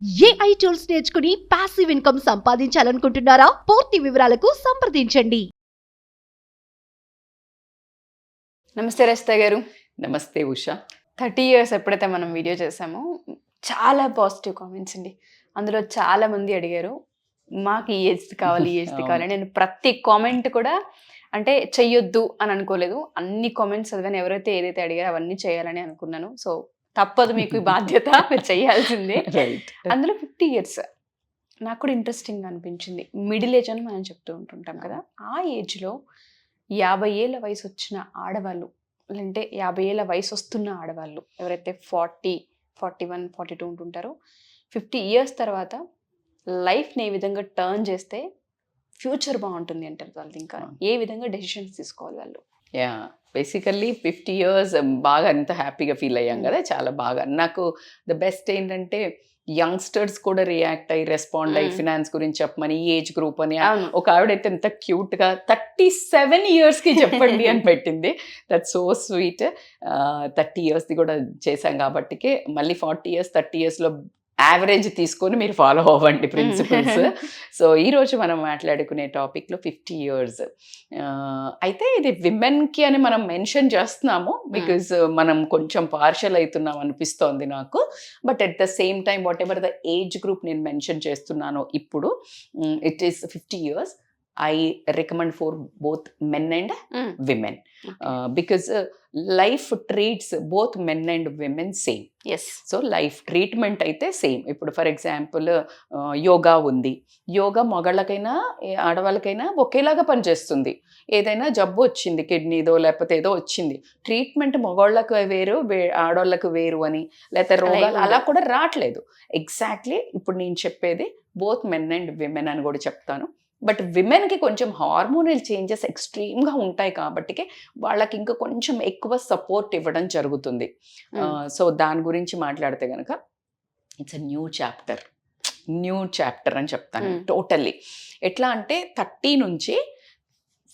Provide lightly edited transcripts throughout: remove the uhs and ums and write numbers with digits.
AI tools నేర్చుకుని passive income సంపాదించాలనుకుంటున్నారా? పూర్తి వివరాలకు సంప్రదించండి. నమస్తే రజిత గారు. నమస్తే ఉషా. 30 years ఎప్పుడైతే మనం వీడియో చేసామో చాలా పాజిటివ్ కామెంట్స్ అండి. అందులో చాలా మంది అడిగారు మాకు ఈ ఏజ్ కావాలి, ఈ ఏజ్ కావాలి. నేను ప్రతి కామెంట్ కూడా అంటే చెయ్యొద్దు అని అనుకోలేదు. అన్ని కామెంట్స్ చదివాను. ఎవరైతే ఏదైతే అడిగారో అవన్నీ చేయాలని అనుకున్నాను. సో తప్పదు, మీకు ఈ బాధ్యత, మీరు చేయాల్సిందే. అందులో 50 years నాకు కూడా ఇంట్రెస్టింగ్ అనిపించింది. మిడిల్ ఏజ్ అని మనం చెప్తూ ఉంటుంటాం కదా, ఆ ఏజ్లో 50 ఏళ్ళ వయసు వచ్చిన ఆడవాళ్ళు, అంటే 50 ఏళ్ళ వయసు వస్తున్న ఆడవాళ్ళు ఎవరైతే 40, 41, 42 ఉంటుంటారో 50 years తర్వాత లైఫ్ని ఏ విధంగా టర్న్ చేస్తే ఫ్యూచర్ బాగుంటుంది అంటారు వాళ్ళు. ఇంకా ఏ విధంగా డెసిషన్స్ తీసుకోవాలి వాళ్ళు? యా, బేసికల్లీ 50 years బాగా అంత హ్యాపీగా ఫీల్ అయ్యాం కదా, చాలా బాగా. నాకు ద బెస్ట్ ఏంటంటే యంగ్స్టర్స్ కూడా రియాక్ట్ అయ్యి రెస్పాండ్ అయ్యి ఫినాన్స్ గురించి చెప్పమని, ఏజ్ గ్రూప్ అని. ఒక ఆవిడైతే ఎంత క్యూట్గా 37 yearsకి చెప్పండి అని పెట్టింది. That so sweet. 30 yearsది కూడా చేశాం కాబట్టికే మళ్ళీ 40 years 30 yearsలో యావరేజ్ తీసుకొని మీరు ఫాలో అవ్వండి ప్రిన్సిపల్స్. సో ఈరోజు మనం మాట్లాడుకునే టాపిక్లో 50 years. అయితే ఇది విమెన్కి అని మనం మెన్షన్ చేస్తున్నాము బికాజ్ మనం కొంచెం పార్షల్ అవుతున్నాం అనిపిస్తోంది నాకు. But at the same time what ever the age group నేను మెన్షన్ చేస్తున్నాను ఇప్పుడు, it is 50 years. I recommend for both men and women because life treats both men and women same. Yes. So life treatment అయితే same. ఇప్పుడు for example yoga ఉంది. యోగా మగళ్ళకైనా ఆడవాళ్ళకైనా ఒకేలాగా పనిచేస్తుంది. ఏదైనా జబ్బు వచ్చింది, కిడ్నీదో లేకపోతే ఏదో వచ్చింది, ట్రీట్మెంట్ మగవాళ్ళకు వేరు ఆడవాళ్ళకు వేరు అని, లేకపోతే రోగాలు అలా కూడా రావట్లేదు. ఎగ్జాక్ట్లీ ఇప్పుడు నేను చెప్పేది బోత్ మెన్ అండ్ విమెన్ అని కూడా చెప్తాను. బట్ విమెన్కి కొంచెం హార్మోనల్ చేంజెస్ ఎక్స్ట్రీమ్గా ఉంటాయి కాబట్టి వాళ్ళకి ఇంకా కొంచెం ఎక్కువ సపోర్ట్ ఇవ్వడం జరుగుతుంది. సో దాని గురించి మాట్లాడితే కనుక ఇట్స్ అ న్యూ చాప్టర్ అని చెప్తాను టోటల్లీ. ఎట్లా అంటే 30 నుంచి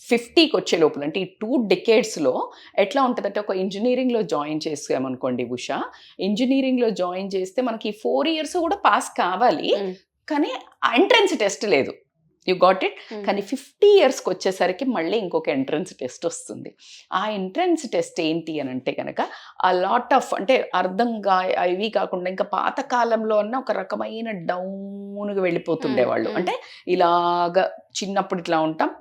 50కి వచ్చే లోపల, అంటే ఈ 2 decadesలో ఎట్లా ఉంటుందంటే, ఒక ఇంజనీరింగ్లో జాయిన్ చేసామనుకోండి ఉషా, ఇంజనీరింగ్లో జాయిన్ చేస్తే మనకి 4 years కూడా పాస్ కావాలి, కానీ ఎంట్రన్స్ టెస్ట్ లేదు. You got it. కానీ 50 yearsకి వచ్చేసరికి మళ్ళీ ఇంకొక ఎంట్రన్స్ టెస్ట్ వస్తుంది. ఆ ఎంట్రన్స్ టెస్ట్ ఏంటి అని అంటే కనుక ఆ లాట్ ఆఫ్, అంటే అర్థంగా ఇవి కాకుండా ఇంకా పాత కాలంలో అన్న ఒక రకమైన డౌన్గా వెళ్ళిపోతుండేవాళ్ళు. అంటే ఇలాగా చిన్నప్పుడు ఇట్లా ఉంటాం,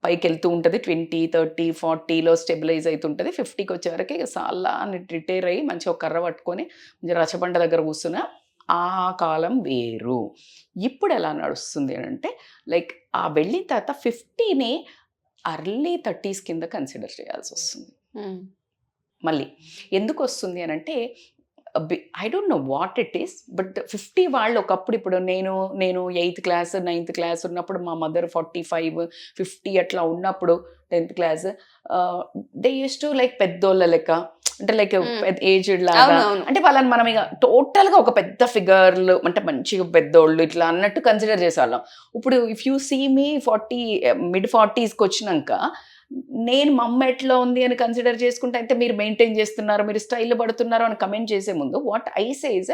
పైకి వెళ్తూ ఉంటుంది, 20, 30, 40లో స్టెబిలైజ్ అవుతుంటుంది. 50కి వచ్చేవరకు చాలా రిటైర్ అయ్యి మంచిగా ఒక కర్ర పట్టుకొని రచబండ దగ్గర కూర్చున్న ఆ కాలం వేరు. ఇప్పుడు ఎలా నడుస్తుంది అని అంటే, లైక్ ఆ వెళ్ళిన తర్వాత 50ని early 30s కింద కన్సిడర్ చేయాల్సి వస్తుంది. మళ్ళీ ఎందుకు వస్తుంది అని అంటే, I don't know what it is, but 50 వాళ్ళు ఒకప్పుడు, ఇప్పుడు నేను 8th class 9th class ఉన్నప్పుడు మా మదర్ 45, 50 అట్లా ఉన్నప్పుడు 10th class, they use to like పెద్దోళ్ళ లెక్క, అంటే లైక్ ఏజ్డ్ లాగా, అంటే వాళ్ళని మనం ఇక టోటల్గా ఒక పెద్ద ఫిగర్లు, అంటే మంచిగా పెద్దోళ్ళు ఇట్లా అన్నట్టు కన్సిడర్ చేసేవాళ్ళం. ఇప్పుడు if you see me 40 mid 40sకి వచ్చినాక నేను మా అమ్మ ఎట్లా ఉంది అని కన్సిడర్ చేసుకుంటే, అయితే మీరు మెయింటైన్ చేస్తున్నారు, మీరు స్టైల్ పడుతున్నారు అని కమెంట్ చేసే ముందు what I say is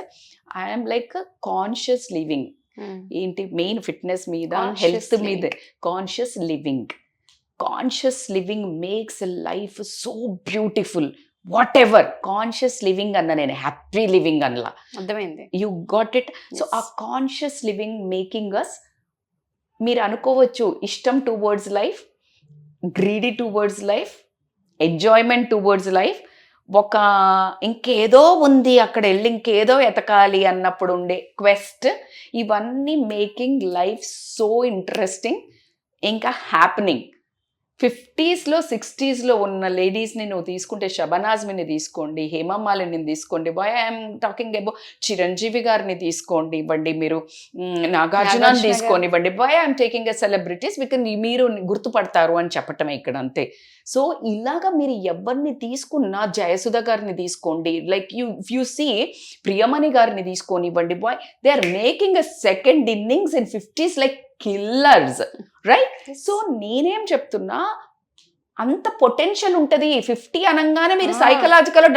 I'm like conscious living. ఏంటి మెయిన్ ఫిట్నెస్ మీద, హెల్త్ మీద conscious living makes life so beautiful. What ever conscious living అన్న, నేను హ్యాపీ లివింగ్ అనలా, అర్థమైంది. You got it. సో ఆ కాన్షియస్ లివింగ్ మేకింగ్ అస్, మీరు అనుకోవచ్చు ఇష్టం towards life, greedy towards life, enjoyment towards life, ఒక ఇంకేదో ఉంది అక్కడ వెళ్ళి ఇంకేదో ఎతకాలి అన్నప్పుడు ఉండే క్వెస్ట్, ఇవన్నీ మేకింగ్ లైఫ్ సో ఇంట్రెస్టింగ్, ఇంకా హ్యాపెనింగ్. 50sలో 60sలో ఉన్న లేడీస్ని నువ్వు తీసుకుంటే, షబనాజ్మిని తీసుకోండి, హేమమాలిని తీసుకోండి, ఐఎమ్ టాకింగ్ అబౌట్ చిరంజీవి గారిని తీసుకోండి ఇవ్వండి, మీరు నాగార్జునని తీసుకోనివ్వండి, I'm taking a celebrities because మీరు గుర్తుపడతారు అని చెప్పటమే ఇక్కడ, అంతే. సో ఇలాగా మీరు ఎవరిని తీసుకున్నా, జయసుధ గారిని తీసుకోండి, లైక్ యూ సీ ప్రియమణి గారిని తీసుకోనివ్వండి, they are making a second innings in 50s like killers, right? So నేనేం చెప్తున్నా, అంత పొటెన్షియల్ ఉంటది. 50 అనగానే మీరు ఆ. సైకలాజికల్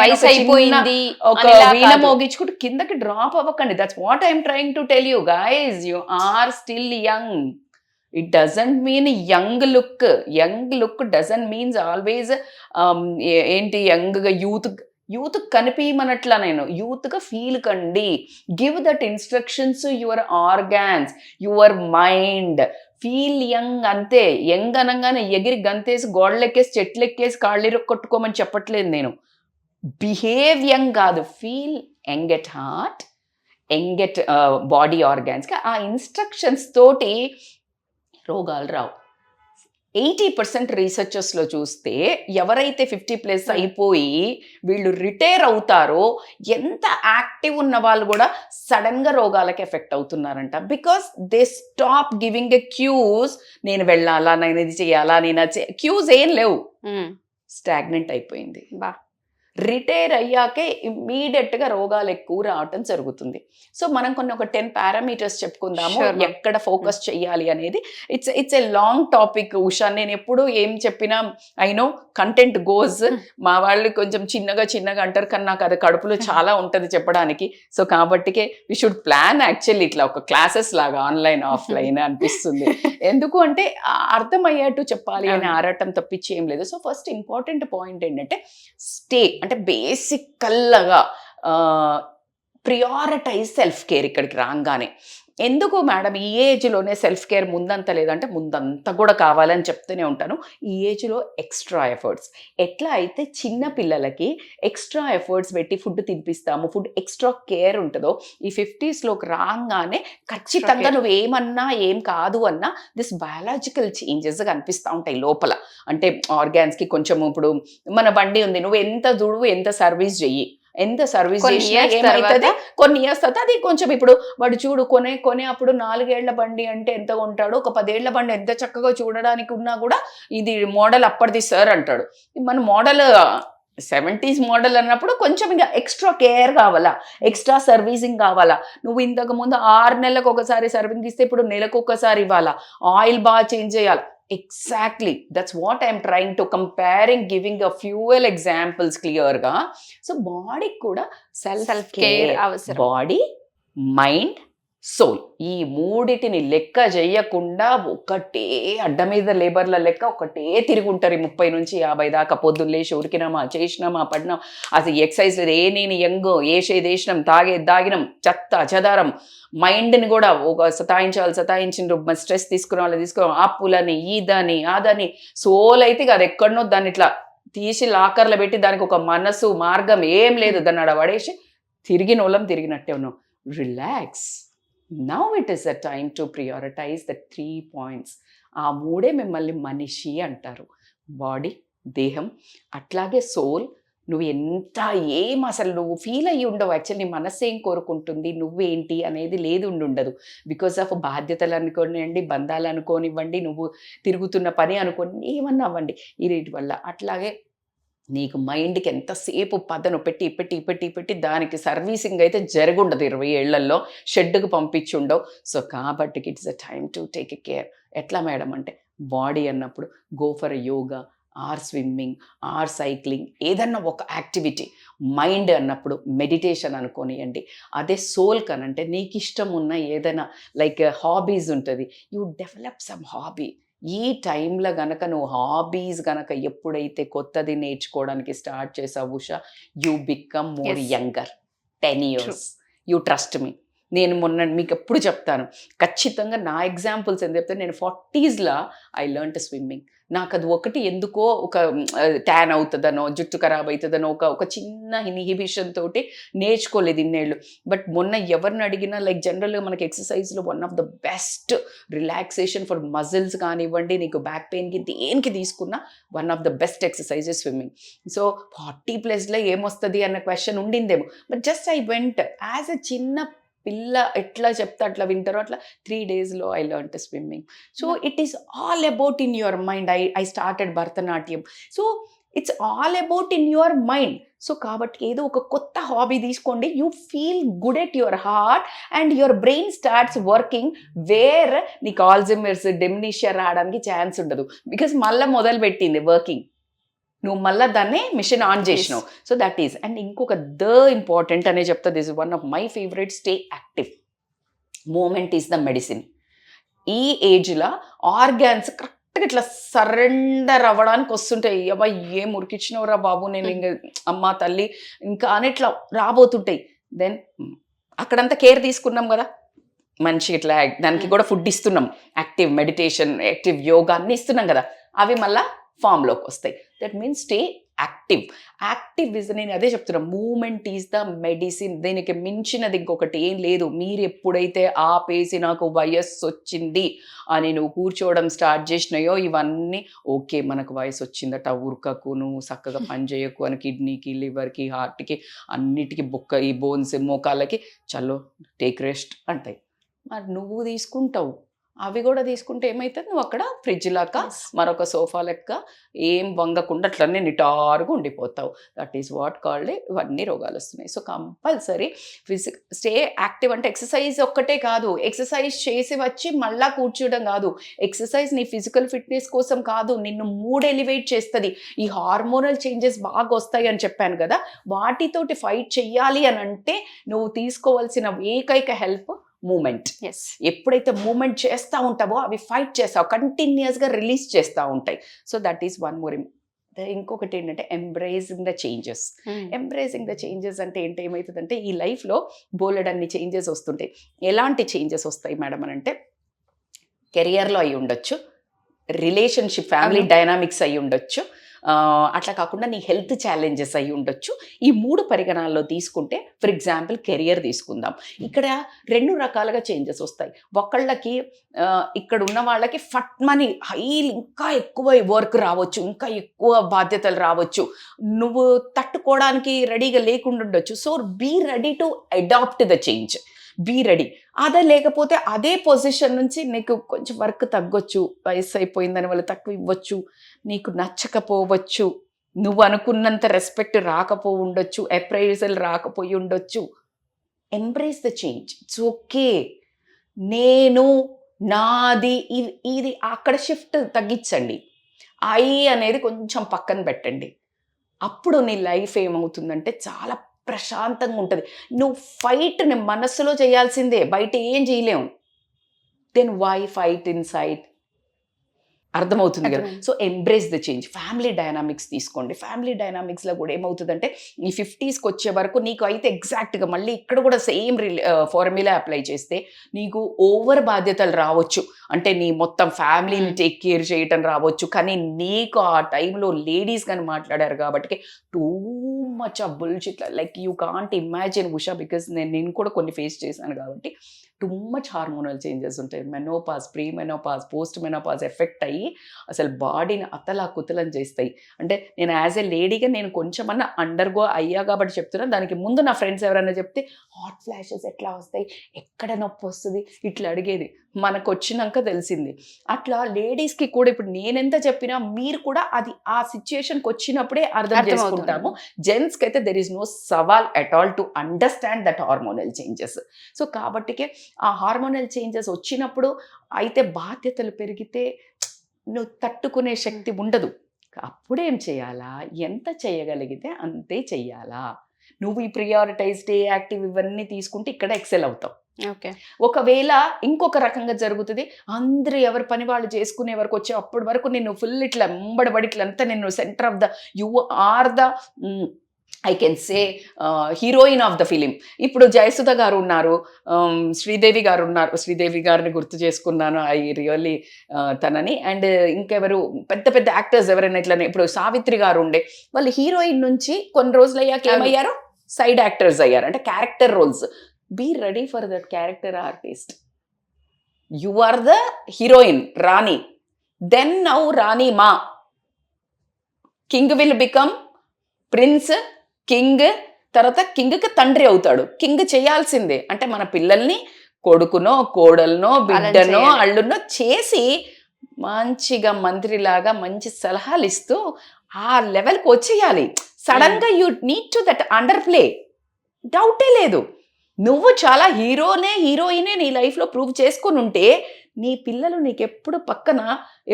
వయసు అయిపోయింది ఒక అనేలా వీణ కాదు. మోగించుకుంటూ కిందకి డ్రాప్ అవ్వకండి. That's what I'm trying to tell you guys. You are still young. It doesn't mean young look. Young look doesn't means always ఏంటి యంగ్గా యూత్ కనిపించమనట్లా నేను. యూత్గా ఫీల్ కండి. Give that instructions your organs, your mind. Feel young అంతే. Young అనగానే ఎగిరి గంతేసి గోడలెక్కేసి చెట్లెక్కేసి కాళ్ళు కొట్టుకోమని చెప్పట్లేదు నేను. బిహేవ్ యంగ్ కాదు, feel young at heart, young at body ఆర్గాన్స్గా. ఆ ఇన్స్ట్రక్షన్స్ తోటి రోగాలు రావు. 80% రీసెర్చర్స్లో చూస్తే ఎవరైతే 50+ అయిపోయి వీళ్ళు రిటైర్ అవుతారో ఎంత యాక్టివ్ ఉన్న వాళ్ళు కూడా సడన్గా రోగాలకి ఎఫెక్ట్ అవుతున్నారంట. Because they stop giving a cues. నేను వెళ్ళాలా, నేను ఇది చేయాలా, నేను క్యూస్ ఏం లేవు. స్టాగ్నెంట్ అయిపోయింది. బా. రిటైర్ అయ్యాకే ఇమ్మీడియట్గా రోగాలు ఎక్కువ రావటం జరుగుతుంది. సో మనం ఒక 10 పారామీటర్స్ చెప్పుకుందాము Sure, ma'am. ఎక్కడ ఫోకస్ చేయాలి అనేది. It's a long topic Usha. నేను ఎప్పుడు ఏం చెప్పినా ఐ నో కంటెంట్ గోస్. మా వాళ్ళు కొంచెం చిన్నగా అంటారు, కానీ నాకు అది కడుపులో చాలా ఉంటుంది చెప్పడానికి. సో కాబట్టికే వి షుడ్ ప్లాన్ యాక్చువల్లీ ఇట్లా ఒక క్లాసెస్ లాగా ఆన్లైన్ ఆఫ్లైన్ అనిపిస్తుంది. ఎందుకు అంటే అర్థమయ్యేట్టు చెప్పాలి అని ఆరాటం తప్పించి ఏం లేదు. సో ఫస్ట్ ఇంపార్టెంట్ పాయింట్ ఏంటంటే స్టే, అంటే బేసికల్గా ప్రియారిటైజ్ సెల్ఫ్ కేర్. ఇక్కడికి రాగానే ఎందుకు మేడం ఈ ఏజ్లోనే సెల్ఫ్ కేర్ ముందంత లేదంటే ముందంతా కూడా కావాలని చెప్తూనే ఉంటాను. ఈ ఏజ్లో ఎక్స్ట్రా ఎఫర్ట్స్. ఎట్లా అయితే చిన్న పిల్లలకి ఎక్స్ట్రా ఎఫర్ట్స్ పెట్టి ఫుడ్ తినిపిస్తాము, ఫుడ్ ఎక్స్ట్రా కేర్ ఉంటుందో, ఈ 50స్లోకి రాగానే ఖచ్చితంగా నువ్వు ఏమన్నా ఏం కాదు అన్నా దిస్ బయాలజికల్ చేంజెస్ కనిపిస్తూ ఉంటాయి లోపల. అంటే ఆర్గాన్స్కి కొంచెం, ఇప్పుడు మన బండి ఉంది, నువ్వు ఎంత దుడువు ఎంత సర్వీస్ చెయ్యి, ఎంత సర్వీస్ చేసినా ఏమవుతుంది, కొన్ని ఇయర్స్ తర్వాత అది కొంచెం, ఇప్పుడు వాడు చూడు కొనే అప్పుడు 4 ఏళ్ల బండి అంటే ఎంత ఉంటాడు, ఒక 10 ఏళ్ల బండి ఎంత చక్కగా చూడడానికి ఉన్నా కూడా ఇది మోడల్ అప్పటిది సార్ అంటాడు. మన మోడల్ 70s మోడల్ అన్నప్పుడు కొంచెం ఇంకా ఎక్స్ట్రా కేర్ కావాలా, ఎక్స్ట్రా సర్వీసింగ్ కావాలా. నువ్వు ఇంతకు ముందు 6 నెలలకు ఒకసారి సర్వీసింగ్ ఇస్తే ఇప్పుడు నెలకు ఒకసారి ఇవ్వాలా, ఆయిల్ బాగా చేంజ్ చేయాలి. Exactly. That's what I'm trying to comparing, giving a few examples clear ga. So body kuda self care అవసరం. body, mind, soul. ఈ మూడిటిని లెక్క చేయకుండా ఒకటే అడ్డ మీద లేబర్ల లెక్క ఒకటే తిరుగుంటారు 30 నుంచి 50 దాకా. పొద్దున్న లేచి ఉరికినామా, చేసినామా, పడినాం, అసలు ఎక్సర్సైజ్ లేదు, నేను యంగ్ ఏసేదేసినాం, తాగినాం, చెదారం. మైండ్ని కూడా ఒక సతాయించిండ్రు, స్ట్రెస్ తీసుకున్నాం, అప్పులని ఇదని అదని. సోల్ అయితే అది ఎక్కడనో దాన్ని ఇట్లా తీసి లాకర్లో పెట్టి దానికి ఒక మనసు మార్గం ఏం లేదు, దాన్ని అడ పడేసి తిరిగినట్టే ఉన్నాం. Relax. Now it is a time to prioritize the 3 points. ఆ మూడే మిమ్మల్ని మనిషి అంటారు. బాడీ, దేహం, అట్లాగే సోల్. నువ్వు ఎంత అసలు నువ్వు ఫీల్ అయ్యి ఉండవు. యాక్చువల్లీ మనసు ఏం కోరుకుంటుంది, నువ్వేంటి అనేది లేదు ఉండదు. బికాస్ ఆఫ్ బాధ్యతలు అనుకోనివ్వండి, బంధాలు అనుకోనివ్వండి, నువ్వు తిరుగుతున్న పని అనుకోని ఏమన్నా అవ్వండి, ఈ రేటి వల్ల. అట్లాగే నీకు మైండ్కి ఎంతసేపు పదను పెట్టి దానికి సర్వీసింగ్ అయితే జరుగుండదు. 20 ఏళ్లలో షెడ్కి పంపించుండవు. సో కాబట్టి it's a time to take a care. ఎట్లా మేడం అంటే, బాడీ అన్నప్పుడు go for a yoga or swimming or cycling, ఏదన్నా ఒక యాక్టివిటీ. మైండ్ అన్నప్పుడు మెడిటేషన్ అనుకోనియండి. అదే సోల్ కనంటే నీకు ఇష్టం ఉన్న ఏదైనా లైక్ హాబీస్ ఉంటుంది, యూ డెవలప్ సమ్ హాబీ. ఈ టైంలో గనక నువ్వు హాబీస్ గనక ఎప్పుడైతే కొత్తది నేర్చుకోవడానికి స్టార్ట్ చేసావు Usha, you become more younger. 10 years. You trust me. నేను మొన్న మీకు ఎప్పుడు చెప్తాను, ఖచ్చితంగా నా ఎగ్జాంపుల్స్ ఏం చెప్తాను. నేను 40sలో ఐ లెర్న్ స్విమ్మింగ్. నాకు అది ఒకటి ఎందుకో ఒక ట్యాన్ అవుతుందనో, జుట్టు ఖరాబ్ అవుతుందనో ఒక చిన్న ఇన్హిబిషన్ తోటి నేర్చుకోలేదు ఇన్నేళ్ళు. బట్ మొన్న ఎవరిని అడిగినా లైక్ జనరల్గా మనకి ఎక్సర్సైజ్లో one of the best relaxation for muscles కానివ్వండి, నీకు బ్యాక్ పెయిన్కి దేనికి తీసుకున్నా one of the best exercises swimming. So 40+లో ఏమొస్తుంది అన్న క్వశ్చన్ ఉండిందేమో, but just I went as a చిన్న పిల్ల ఎట్లా చెప్తే అట్లా వింటారో అట్లా 3 daysలో I learn swimming. So it is all about in your mind. I started Bharatanatyam. So it's all about in your mind. So కాబట్టి ఏదో ఒక కొత్త హాబీ తీసుకోండి, you feel good at your heart and your brain starts working, where నీకు Alzheimer's dementia రావడానికి chance ఉండదు. Because మళ్ళీ మొదలు పెట్టింది వర్కింగ్, నువ్వు మళ్ళీ దాన్ని మిషన్ ఆన్ చేసినావు. So that is. అండ్ ఇంకొక ఇంపార్టెంట్ అనే చెప్తా, this is one of my favourite, stay active. Movement is the medicine. ఈ ఏజ్లో ఆర్గాన్స్ కరెక్ట్గా ఇట్లా సరెండర్ అవ్వడానికి వస్తుంటాయి. అబ్బా ఏం ఉరికిచ్చినవరా బాబు, నేను ఇంకా అమ్మ తల్లి ఇంకా అని ఇట్లా రాబోతుంటాయి. దెన్ అక్కడంతా కేర్ తీసుకున్నాం కదా, మంచి ఇట్లా దానికి కూడా ఫుడ్ ఇస్తున్నాం, యాక్టివ్ మెడిటేషన్, యాక్టివ్ యోగా అన్నీ ఇస్తున్నాం కదా, అవి మళ్ళీ ఫామ్లోకి వస్తాయి. That means stay active. Active is, నేను అదే చెప్తున్నా, మూమెంట్ ఈజ్ ద మెడిసిన్. దీనికి మించినది ఇంకొకటి ఏం లేదు. మీరు ఎప్పుడైతే ఆపేసి నాకు వయస్సు వచ్చింది అని నువ్వు కూర్చోవడం స్టార్ట్ చేసినాయో, ఇవన్నీ ఓకే మనకు వయసు వచ్చిందట, ఉరకకు, నువ్వు చక్కగా పని చేయకు అని కిడ్నీకి, లివర్కి, హార్ట్కి, అన్నిటికీ బొక్క, ఈ బోన్స్, మోకాళ్ళకి చలో టేక్ రెస్ట్ అంటాయి. మరి నువ్వు తీసుకుంటావు, అవి కూడా తీసుకుంటే ఏమవుతుంది, నువ్వు అక్కడ ఫ్రిడ్జ్ లాగా మరొక సోఫా లెక్క ఏం వంగకుండా అట్లనే నిటారుగా ఉండిపోతావు. దట్ ఈస్ వాట్ కాల్డ్, ఇవన్నీ రోగాలు వస్తున్నాయి. So compulsory stay active. అంటే ఎక్సర్సైజ్ ఒక్కటే కాదు, ఎక్సర్సైజ్ చేసి వచ్చి మళ్ళా కూర్చోవడం కాదు. ఎక్సర్సైజ్ నీ ఫిజికల్ ఫిట్నెస్ కోసం కాదు, నిన్ను మూడ్ ఎలివేట్ చేస్తుంది. ఈ హార్మోనల్ చేంజెస్ బాగా వస్తాయి అని చెప్పాను కదా, వాటితోటి ఫైట్ చెయ్యాలి అని అంటే నువ్వు తీసుకోవాల్సిన ఏకైక హెల్ప్ మూమెంట్. ఎప్పుడైతే మూమెంట్ చేస్తూ ఉంటావో అవి ఫైట్ చేస్తావు, కంటిన్యూస్గా రిలీజ్ చేస్తూ ఉంటాయి. So that is one more. ఇంకొకటి ఏంటంటే embracing the changes. Embracing the changes అంటే ఏంటి, ఏమవుతుందంటే ఈ లైఫ్లో బోలెడన్ని చేంజెస్ వస్తుంటాయి. ఎలాంటి చేంజెస్ వస్తాయి మేడం అని అంటే, కెరియర్లో అయి ఉండొచ్చు, రిలేషన్షిప్ ఫ్యామిలీ డైనామిక్స్ అయి ఉండొచ్చు, అట్లా కాకుండా నీ హెల్త్ ఛాలెంజెస్ అయి ఉండొచ్చు. ఈ 3 పరిగణాల్లో తీసుకుంటే, ఫర్ ఎగ్జాంపుల్ కెరియర్ తీసుకుందాం. ఇక్కడ 2 రకాలుగా చేంజెస్ వస్తాయి. ఒకళ్ళకి ఇక్కడ ఉన్న వాళ్ళకి ఫట్మని హైలీ ఇంకా ఎక్కువ వర్క్ రావచ్చు, ఇంకా ఎక్కువ బాధ్యతలు రావచ్చు, నువ్వు తట్టుకోవడానికి రెడీగా లేకుండా ఉండొచ్చు. So be ready to adapt the change, be ready. అదే లేకపోతే అదే పొజిషన్ నుంచి నీకు కొంచెం వర్క్ తగ్గొచ్చు, వయసు అయిపోయిందని వాళ్ళు తక్కువ ఇవ్వచ్చు, నీకు నచ్చకపోవచ్చు, నువ్వు అనుకున్నంత రెస్పెక్ట్ రాకపోయి ఉండొచ్చు, అప్రైజల్ రాకపోయి ఉండొచ్చు. Embrace the change, it's okay. నేను, నాది, ఇది అక్కడ షిఫ్ట్ తగ్గించండి. అనేది కొంచెం పక్కన పెట్టండి. అప్పుడు నీ లైఫ్ ఏమవుతుందంటే చాలా ప్రశాంతంగా ఉంటుంది. నువ్వు ఫైట్ నీ మనస్సులో చేయాల్సిందే, బయట ఏం చేయలేము. Then why fight inside? అర్థమవుతుంది కదా. So embrace the change. Family dynamics తీసుకోండి. ఫ్యామిలీ డైనామిక్స్లో కూడా ఏమవుతుందంటే, ఈ 50స్కి వచ్చే వరకు నీకు అయితే ఎగ్జాక్ట్గా మళ్ళీ ఇక్కడ కూడా సేమ్ ఫార్ములా అప్లై చేస్తే నీకు ఓవర్ బాధ్యతలు రావచ్చు. అంటే నీ మొత్తం ఫ్యామిలీని టేక్ కేర్ చేయటం రావచ్చు. కానీ నీకు ఆ టైంలో లేడీస్ కానీ మాట్లాడారు కాబట్టి టూ మచ్ ఆ bullshit, like you can't imagine Usha, because నేను కూడా కొన్ని ఫేస్ చేశాను కాబట్టి. టూ మచ్ హార్మోనల్ చేంజెస్ ఉంటాయి. Menopause, pre menopause, post menopause effect అయ్యి అసలు బాడీని కుతలం చేస్తాయి. అంటే నేను యాజ్ ఎ లేడీగా నేను కొంచెమన్నా అండర్గో అయ్యా కాబట్టి చెప్తున్నా. దానికి ముందు నా ఫ్రెండ్స్ ఎవరైనా చెప్తే హాట్ ఫ్లాషెస్ ఎట్లా వస్తాయి, ఎక్కడ నొప్పి వస్తుంది ఇట్లా అడిగేది. మనకు వచ్చినాక తెలిసింది. అట్లా లేడీస్కి కూడా ఇప్పుడు నేనెంత చెప్పినా మీరు కూడా అది ఆ సిచ్యుయేషన్కి వచ్చినప్పుడే అర్థం చేసుకుంటాము. జెంట్స్కి అయితే దెర్ ఈస్ నో సవాల్ at all to understand that hormonal changes. So కాబట్టికే ఆ హార్మోనల్ చేంజెస్ వచ్చినప్పుడు అయితే బాధ్యతలు పెరిగితే నువ్వు తట్టుకునే శక్తి ఉండదు. అప్పుడేం చేయాలా, ఎంత చేయగలిగితే అంతే చెయ్యాలా. నువ్వు ఈ ప్రియారిటైజ్, స్టే యాక్టివ్ ఇవన్నీ తీసుకుంటే ఇక్కడ ఎక్సెల్ అవుతావు. ఓకే. ఒకవేళ ఇంకొక రకంగా జరుగుతుంది, అందరూ ఎవరి పని వాళ్ళు చేసుకునే వరకు వచ్చే అప్పటి వరకు నిన్ను ఫుల్ ఇట్లా ఎంబడబడి ఇట్లంతా నిన్ను center of the, you are the I can say heroine of the film. ఇప్పుడు జయసుధ గారు ఉన్నారు, శ్రీదేవి గారు ఉన్నారు. శ్రీదేవి గారిని గుర్తు చేసుకున్నాను, ఐ రియల్లీ తనని. అండ్ ఇంకెవరు పెద్ద పెద్ద యాక్టర్స్ ఎవరైనా ఇట్లనే, ఇప్పుడు సావిత్రి గారు ఉండే, వాళ్ళు హీరోయిన్ నుంచి కొన్ని రోజులు అయ్యాక ఏమయ్యారు, సైడ్ యాక్టర్స్ అయ్యారు, అంటే character roles. Be ready for that character artist. You are the heroine rani, then now rani మా king will become prince, king, తర్వాత కింగ్కి తండ్రి అవుతాడు. కింగ్ చేయాల్సిందే, అంటే మన పిల్లల్ని కొడుకునో కోడలనో బిడ్డనో అల్లునో చేసి మంచిగా మంత్రిలాగా మంచి సలహాలు ఇస్తూ ఆ లెవెల్కి వచ్చేయాలి. సడన్గా you need to that under play, డౌటే లేదు. నువ్వు చాలా హీరోయినే నీ లైఫ్లో ప్రూవ్ చేసుకుని ఉంటే నీ పిల్లలు నీకు ఎప్పుడు పక్కన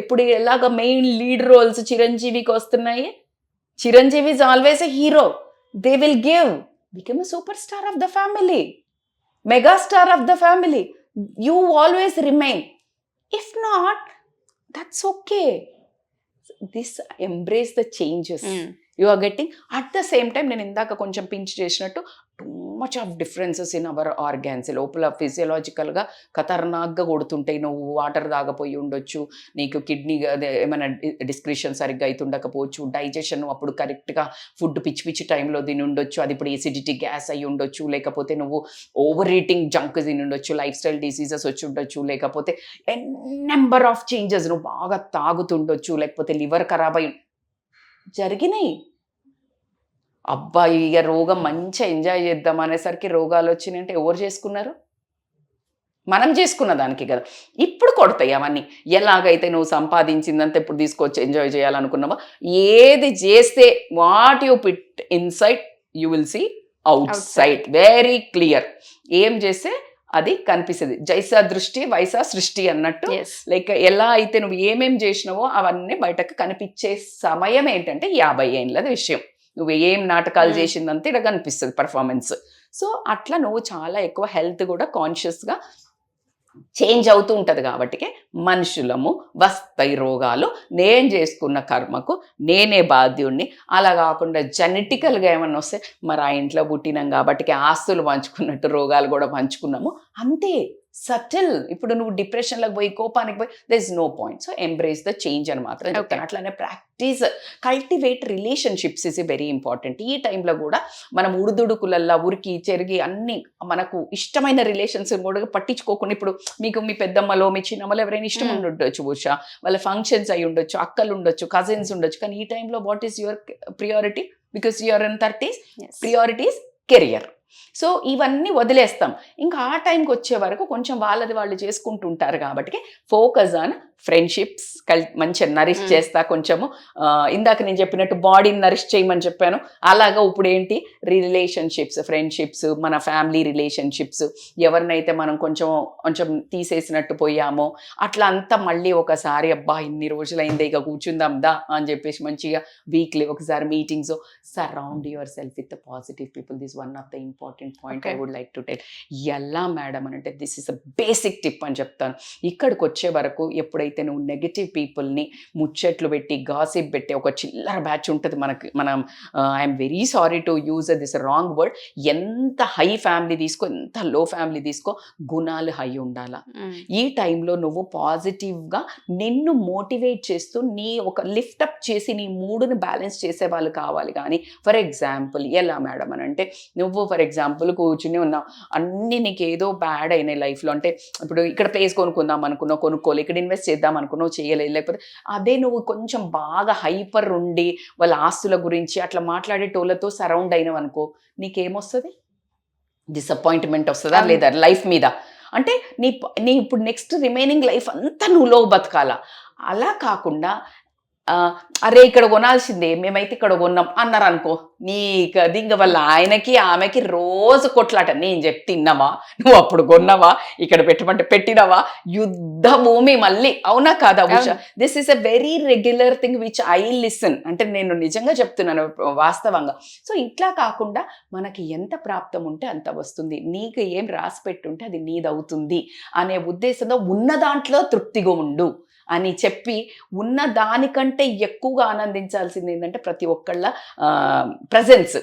ఎప్పుడు ఎలాగ మెయిన్ లీడ్ రోల్స్ చిరంజీవికి వస్తున్నాయి. Chiranjeevi is always a hero. They will become a super star of the family, mega star of the family. You always remain. If not, that's okay. This embrace the changes you are getting. At the same time నేను ఇందాక కొంచెం pinch చేసినట్టు too much of differences in our organs. లోపల ఫిజియలాజికల్గా ఖతర్నాక్గా కొడుతుంటాయి. నువ్వు water తాగపోయి ఉండొచ్చు, నీకు kidney ఏమైనా డిస్క్రిషన్ సరిగ్గా అవుతుండకపోవచ్చు, డైజెషన్ అప్పుడు కరెక్ట్గా ఫుడ్ పిచ్చి టైంలో తిని ఉండొచ్చు, అది ఇప్పుడు ఎసిడిటీ గ్యాస్ అయ్యి ఉండొచ్చు, లేకపోతే నువ్వు ఓవర్ ఈటింగ్ జంక్ తిని ఉండొచ్చు, లైఫ్ స్టైల్ డిసీజెస్ వచ్చి ఉండొచ్చు, లేకపోతే నెంబర్ ఆఫ్ చేంజెస్, నువ్వు బాగా తాగుతుండొచ్చు, లేకపోతే లివర్ ఖరాబ్ అయ్యి జరిగినాయి. అబ్బాయి ఇక రోగం మంచిగా ఎంజాయ్ చేద్దాం అనేసరికి రోగాలు వచ్చినాయంటే ఎవరు చేసుకున్నారు? మనం చేసుకున్న దానికి కదా. ఇప్పుడు కొడతాయి అవన్నీ. ఎలాగైతే నువ్వు సంపాదించిందంతా ఇప్పుడు తీసుకొచ్చి ఎంజాయ్ చేయాలనుకున్నావా, ఏది చేస్తే what you pit inside you will see outside. Very clear. ఏం చేస్తే అది కనిపిస్తుంది. జైసా దృష్టి వైసా సృష్టి అన్నట్టు. లైక్ ఎలా అయితే నువ్వు ఏమేం చేసినావో అవన్నీ బయటకు కనిపించే సమయం ఏంటంటే 50 ఏళ్ళది విషయం. నువ్వు ఏం నాటకాలు చేసిందంటే ఇలా కనిపిస్తుంది పర్ఫార్మెన్స్. సో అట్లా నువ్వు చాలా ఎక్కువ హెల్త్ కూడా కాన్షియస్గా చేంజ్ అవుతూ ఉంటుంది. కాబట్టి మనుషులము వస్తాయి రోగాలు. నేను చేసుకున్న కర్మకు నేనే బాధ్యుడిని. అలా కాకుండా జెనెటికల్గా ఏమన్నా వస్తే మరి ఆ ఇంట్లో పుట్టినాం కాబట్టి ఆస్తులు పంచుకున్నట్టు రోగాలు కూడా పంచుకున్నాము అంతే. సటిల్. ఇప్పుడు నువ్వు డిప్రెషన్లోకి పోయి కోపానికి పోయి there is no point. So embrace the change అని మాత్రం చెప్తాను. అట్లానే practice, cultivate relationships is very important. ఈ టైంలో కూడా మనం ఉడుదుడుకులల్లా ఉరికి చెరిగి అన్ని మనకు ఇష్టమైన రిలేషన్స్ కూడా పట్టించుకోకుండా, ఇప్పుడు మీకు మీ పెద్దమ్మలో మీ చిన్నమ్మలో ఎవరైనా ఇష్టం ఉండొచ్చు, బహుశా వాళ్ళ ఫంక్షన్స్ అయి ఉండొచ్చు, అక్కలు ఉండొచ్చు, కజిన్స్ ఉండొచ్చు. కానీ ఈ టైంలో what is your priority? Because you're in 30s, priorities career. So ఇవన్నీ వదిలేస్తాం. ఇంకా ఆ టైంకి వచ్చే వరకు కొంచెం వాళ్ళది వాళ్ళు చేసుకుంటుంటారు కాబట్టి ఫోకస్ ఆన్ ఫ్రెండ్షిప్స్. మంచిగా నరిష్ చేస్తా కొంచెము. ఇందాక నేను చెప్పినట్టు బాడీని నరిష్ చేయమని చెప్పాను. అలాగా ఇప్పుడు ఏంటి రిలేషన్షిప్స్, ఫ్రెండ్షిప్స్, మన ఫ్యామిలీ రిలేషన్షిప్స్, ఎవరినైతే మనం కొంచెం తీసేసినట్టు పోయామో అట్లా అంతా మళ్ళీ ఒకసారి అబ్బా ఇన్ని రోజులైందే ఇక కూర్చుందాం దా అని చెప్పేసి మంచిగా వీక్లీ ఒకసారి meetings. Surround yourself with positive people. This one of the important point I would like to tell. ఎలా మేడం అని అంటే this is a basic tip అని చెప్తాను. ఇక్కడికి వచ్చే వరకు ఎప్పుడైతే నువ్వు నెగటివ్ పీపుల్ని ముచ్చట్లు పెట్టి గాసిప్ పెట్టి ఒక చిల్లర బ్యాచ్ ఉంటుంది మనం I'm very sorry to use this wrong word. ఎంత హై ఫ్యామిలీ తీసుకో, ఎంత లో ఫ్యామిలీ తీసుకో, గుణాలు హై ఉండాలా. ఈ టైంలో నువ్వు పాజిటివ్గా నిన్ను మోటివేట్ చేస్తూ నీ ఒక లిఫ్టప్ చేసి నీ మూడుని బ్యాలెన్స్ చేసే వాళ్ళు కావాలి. కానీ ఫర్ ఎగ్జాంపుల్ ఎలా మేడం అని అంటే నువ్వు ఫర్ ఎగ్జాంపుల్ కూర్చుని ఉన్నావు, అన్నీ నీకు ఏదో బ్యాడ్ అయినాయి లైఫ్లో. అంటే ఇప్పుడు ఇక్కడ ప్లేస్ కొనుక్కుందాం అనుకున్నావు, కొనుక్కోవాలి, ఇక్కడ ఇన్వెస్ట్ చేద్దాం అనుకున్నావు, చేయలేదు. లేకపోతే అదే నువ్వు కొంచెం బాగా హైపర్ ఉండి వాళ్ళ ఆస్తుల గురించి అట్లా మాట్లాడేటోళ్ళతో సరౌండ్ అయినవు అనుకో, నీకేమొస్తుంది? డిసప్పాయింట్మెంట్ వస్తుందా లేదా లైఫ్ మీద? అంటే నీ ఇప్పుడు నెక్స్ట్ రిమైనింగ్ లైఫ్ అంతా నువ్వు లో బతకాలా. అలా కాకుండా అరే ఇక్కడ కొనాల్సిందే, మేమైతే ఇక్కడ కొన్నాం అన్నారు అనుకో, నీకు అది ఇంక వాళ్ళ ఆయనకి ఆమెకి రోజు కొట్లాట. నేను చెప్తే తిన్నావా, నువ్వు అప్పుడు కొన్నావా, ఇక్కడ పెట్టమంటే పెట్టినవా, యుద్ధ భూమి మళ్ళీ. అవునా కాదా Usha? This is a very regular thing which I listen. అంటే నేను నిజంగా చెప్తున్నాను వాస్తవంగా. సో ఇట్లా కాకుండా మనకి ఎంత ప్రాప్తం ఉంటే అంత వస్తుంది, నీకు ఏం రాసి పెట్టుంటే అది నీదవుతుంది అనే ఉద్దేశంతో ఉన్న దాంట్లో తృప్తిగా ఉండు అని చెప్పి, ఉన్న దానికంటే ఎక్కువగా ఆనందించాల్సింది ఏంటంటే ప్రతి ఒక్కళ్ళ ప్రజెన్స్,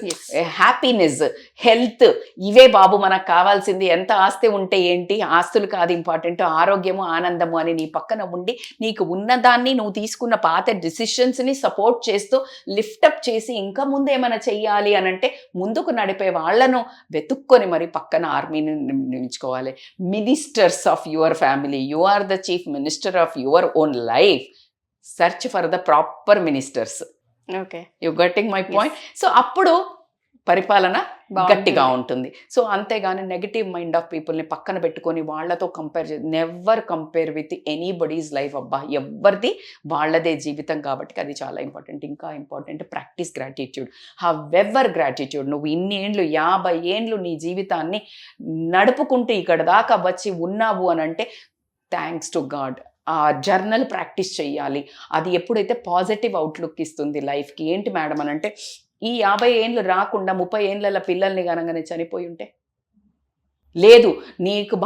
హ్యాపీనెస్, హెల్త్. ఇవే బాబు మనకు కావాల్సింది. ఎంత ఆస్తి ఉంటే ఏంటి, ఆస్తులు కాదు ఇంపార్టెంట్, ఆరోగ్యము ఆనందము అని నీ పక్కన ఉండి నీకు ఉన్నదాన్ని నువ్వు తీసుకున్న పాత డిసిషన్స్ని సపోర్ట్ చేస్తూ లిఫ్టప్ చేసి ఇంకా ముందు ఏమైనా చెయ్యాలి అని అంటే ముందుకు నడిపే వాళ్ళను వెతుక్కొని మరి పక్కన ఆర్మీని నిలుచుకోవాలి. Ministers of your family, you are the chief minister of your own life. Search for the proper ministers. Okay, you getting my point? So appudu పరిపాలన బాగుంటుంది. గట్టిగా ఉంటుంది. సో అంతేగాని నెగటివ్ మైండ్ ఆఫ్ పీపుల్ని పక్కన పెట్టుకొని వాళ్ళతో compare never compare with anybody's life. అబ్బా, ఎవరిది వాళ్ళదే జీవితం కాబట్టి అది చాలా ఇంపార్టెంట్. ఇంకా important practice gratitude. However gratitude. నువ్వు ఇన్ని ఏండ్లు 50 ఏండ్లు నీ జీవితాన్ని నడుపుకుంటూ ఇక్కడ దాకా వచ్చి ఉన్నావు అని అంటే థ్యాంక్స్ టు గాడ్. ఆ జర్నల్ ప్రాక్టీస్ చెయ్యాలి. అది ఎప్పుడైతే పాజిటివ్ అవుట్లుక్ ఇస్తుంది లైఫ్కి. ఏంటి మేడం అని అంటే ఈ 50 ఏండ్లు రాకుండా 30 ఏండ్ల పిల్లల్ని గనగానే చనిపోయి ఉంటే, లేదు నీకు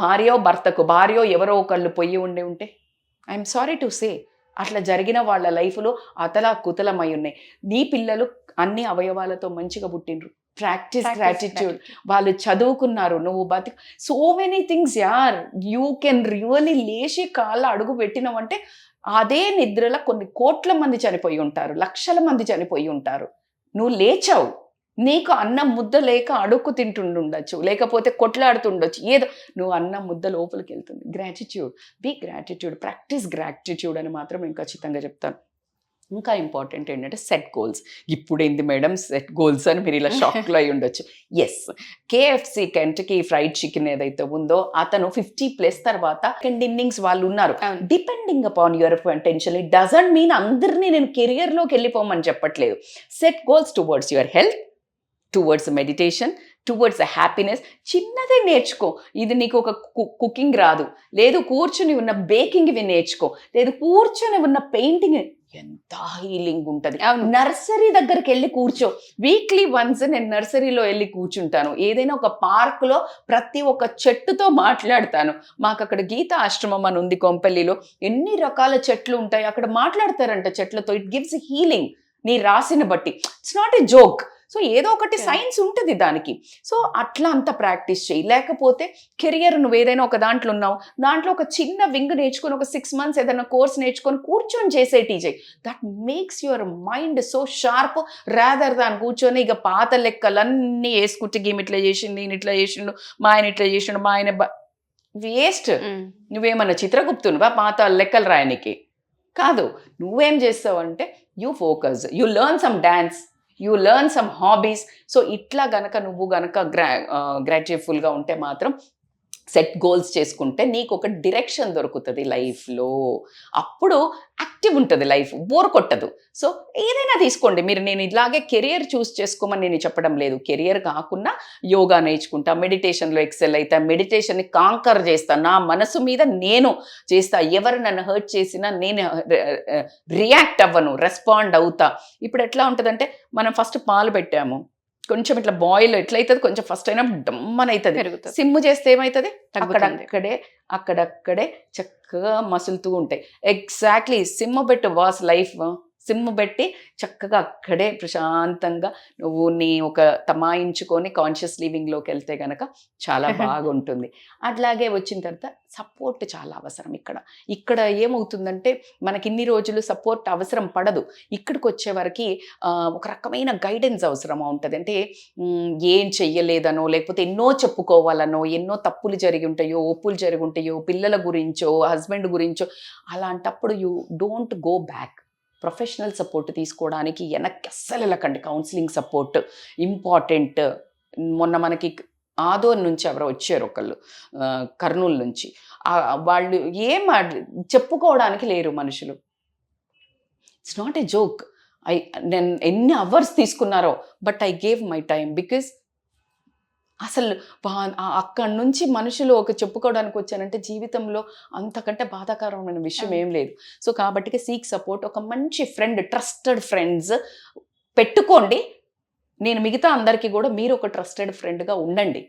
భర్తకు భార్యో ఎవరో ఒకళ్ళు పొయ్యి ఉంటే ఐఎమ్ సారీ టు సే అట్లా జరిగిన వాళ్ళ లైఫ్లో అతలా కుతలమై ఉన్నాయి. నీ పిల్లలు అన్ని అవయవాలతో మంచిగా పుట్టినరు. Practice gratitude. వాళ్ళు చదువుకున్నారు, నువ్వు సో మెనీ థింగ్స్ యార్. యూ కెన్ రియల్లీ లేచి కాళ్ళ అడుగు పెట్టినావంటే అదే నిద్రలో కొన్ని కోట్ల మంది చనిపోయి ఉంటారు, లక్షల మంది చనిపోయి ఉంటారు. నువ్వు లేచావు, నీకు అన్నం ముద్ద లేక అడుక్కు తింటుండొచ్చు, లేకపోతే కొట్లాడుతుండొచ్చు, ఏదో నువ్వు అన్నం ముద్ద లోపలికి వెళ్తుంది. Gratitude, be gratitude, practice gratitude అని మాత్రం నేను ఖచ్చితంగా చెప్తాను. ఇంకా ఇంపార్టెంట్ ఏంటంటే సెట్ గోల్స్. ఇప్పుడు ఏంది మేడం సెట్ గోల్స్ అని మీరు ఇలా షాక్లో అయి ఉండొచ్చు. Yes, KFC Kentucky fried chicken ఏదైతే ఉందో అతను 50+ తర్వాత సెకండ్ ఇన్నింగ్స్ వాళ్ళు ఉన్నారు. Depending upon your potential. It doesn't mean అందరినీ నేను కెరియర్లోకి వెళ్ళిపోమని చెప్పట్లేదు. Set goals towards your health, towards meditation, towards happiness. చిన్నదే నేర్చుకో. ఇది నీకు ఒక కుకింగ్ రాదు, లేదు కూర్చుని ఉన్న బేకింగ్ ఇవి నేర్చుకో, లేదు కూర్చొని ఉన్న పెయింటింగ్. ఎంత హీలింగ్ ఉంటుంది. నర్సరీ దగ్గరికి వెళ్ళి కూర్చో. వీక్లీ వన్స్ నేను నర్సరీలో వెళ్ళి కూర్చుంటాను. ఏదైనా ఒక పార్క్లో ప్రతి ఒక్క చెట్టుతో మాట్లాడతాను. మాకు అక్కడ గీతా ఆశ్రమం అని ఉంది కొంపల్లిలో. ఎన్ని రకాల చెట్లు ఉంటాయి అక్కడ, మాట్లాడతారంట చెట్లతో. It gives healing. నీ రాసిన బట్టి it's not a joke. So ఏదో ఒకటి సైన్స్ ఉంటుంది దానికి. సో అట్లా అంత ప్రాక్టీస్ చేయి. లేకపోతే కెరియర్ నువ్వు ఏదైనా ఒక దాంట్లో ఉన్నావు, దాంట్లో ఒక చిన్న వింగ్ నేర్చుకొని ఒక 6 months ఏదైనా కోర్స్ నేర్చుకొని కూర్చొని చేసేటి చేయి. That makes your mind so sharp rather than కూర్చొని ఇక పాత లెక్కలన్నీ వేసుకుంటే గేమ్ ఇట్లా చేసిండు, నేను ఇట్లా చేసిండు, మా ఆయన ఇట్లా చేసిండు, మా ఆయన వేస్ట్. నువ్వేమన్నా చిత్రగుప్తునువా పాత లెక్కలు రాయనికి? కాదు. నువ్వేం చేస్తావు అంటే you focus, you learn some dance, you learn some hobbies. So ఇట్లా గనక నువ్వు గనక గ్రాడ్యుయేట్ఫుల్గా ఉంటే మాత్రం సెట్ గోల్స్ చేసుకుంటే నీకు ఒక డిరెక్షన్ దొరుకుతుంది లైఫ్లో. అప్పుడు యాక్టివ్ ఉంటుంది లైఫ్, బోర్ కొట్టదు. సో ఏదైనా తీసుకోండి మీరు. నేను ఇలాగే కెరియర్ చూస్ చేసుకోమని నేను చెప్పడం లేదు. కెరియర్ కాకుండా యోగా నేర్చుకుంటా, మెడిటేషన్లో ఎక్సెల్ అవుతా, మెడిటేషన్ని కాంకర్ చేస్తా, నా మనసు మీద నేను చేస్తా. ఎవరు నన్ను హర్ట్ చేసినా నేను రియాక్ట్ అవ్వను, రెస్పాండ్ అవుతా. ఇప్పుడు ఎట్లా ఉంటుందంటే మనం ఫస్ట్ పాలు పెట్టాము, కొంచెం ఇట్లా బాయిల్ ఎట్లయితుంది, కొంచెం ఫస్ట్ అయినా డమ్మని అవుతుంది. సిమ్ చేస్తే ఏమవుతుంది, అక్కడక్కడే చక్కగా మసులుతూ ఉంటాయి. ఎగ్జాక్ట్లీ సిమ్ పెట్టి వాస్ లైఫ్. సిమ్ పెట్టి చక్కగా అక్కడే ప్రశాంతంగా నువ్వు నీ ఒక తమాయించుకొని కాన్షియస్ లివింగ్లోకి వెళ్తే కనుక చాలా బాగుంటుంది. అట్లాగే వచ్చిన తర్వాత సపోర్ట్ చాలా అవసరం. ఇక్కడ ఏమవుతుందంటే మనకి ఇన్ని రోజులు సపోర్ట్ అవసరం పడదు. ఇక్కడికి వచ్చేవరకు ఒక రకమైన గైడెన్స్ అవసరం ఉంటుంది. అంటే ఏం చెయ్యలేదనో, లేకపోతే ఎన్నో చెప్పుకోవాలనో, ఎన్నో తప్పులు జరిగి ఉంటాయో, ఒప్పులు జరిగి ఉంటాయో, పిల్లల గురించో, హస్బెండ్ గురించో. అలాంటప్పుడు you don't go back. Professional support తీసుకోవడానికి వెనక్కి అస్సలు వెళ్ళకండి. Counselling support important. మొన్న మనకి ఆదోన్ నుంచి ఎవరో వచ్చారు ఒకళ్ళు, కర్నూలు నుంచి. వాళ్ళు చెప్పుకోవడానికి లేరు మనుషులు. It's not a joke. నేను ఎన్ని అవర్స్ తీసుకున్నారో, but I gave my time. Because అసలు అక్కడి నుంచి మనుషులు ఒక చెప్పుకోవడానికి వచ్చానంటే జీవితంలో అంతకంటే బాధాకరమైన విషయం ఏం లేదు. సో కాబట్టి సీక్ సపోర్ట్. ఒక మంచి ఫ్రెండ్, ట్రస్టెడ్ ఫ్రెండ్స్ పెట్టుకోండి. నేను మిగతా అందరికీ కూడా మీరు ఒక ట్రస్టెడ్ ఫ్రెండ్గా ఉండండి.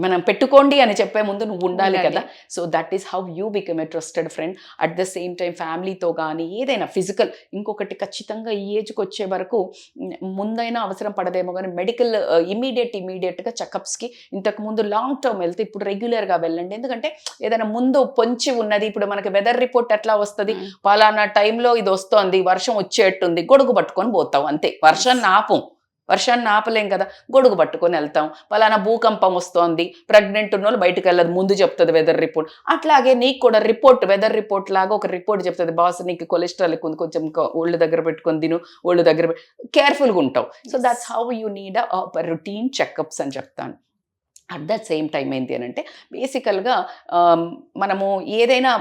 మనం పెట్టుకోండి అని చెప్పే ముందు నువ్వు ఉండాలి కదా. So that is how you become a trusted friend. At the same time ఫ్యామిలీతో కానీ ఏదైనా ఫిజికల్, ఇంకొకటి ఖచ్చితంగా ఈ ఏజ్కి వచ్చే వరకు ముందైనా అవసరం పడదేమో కానీ మెడికల్ ఇమీడియట్గా చెకప్స్కి. ఇంతకుముందు లాంగ్ టర్మ్ వెళ్తే ఇప్పుడు రెగ్యులర్గా వెళ్ళండి. ఎందుకంటే ఏదైనా ముందు పొంచి ఉన్నది, ఇప్పుడు మనకి వెదర్ రిపోర్ట్ ఎట్లా వస్తుంది, పలానా టైంలో ఇది వస్తోంది, వర్షం వచ్చేట్టుంది, గొడుగు పట్టుకొని పోతావు అంతే. వర్షాన్ని ఆపం, వర్షాన్ని ఆపలేం కదా, గొడుగు పట్టుకొని వెళ్తాం. పలానా భూకంపం వస్తోంది, ప్రెగ్నెంట్ ఉన్న వాళ్ళు బయటకు వెళ్ళదు, ముందు చెప్తుంది వెదర్ రిపోర్ట్. అట్లాగే నీకు కూడా రిపోర్ట్, వెదర్ రిపోర్ట్ లాగా ఒక రిపోర్ట్ చెప్తుంది, బాస్ నీకు కొలెస్ట్రాల్ ఎక్కువ ఉంది, కొంచెం ఒళ్ళు దగ్గర పెట్టుకొని తిను, ఒళ్ళు దగ్గర కేర్ఫుల్గా ఉంటావు. So that's how you need a routine checkups అని చెప్తాను. అట్ ద సేమ్ టైం ఏంటి అని అంటే బేసికల్గా మనము ఏదైనా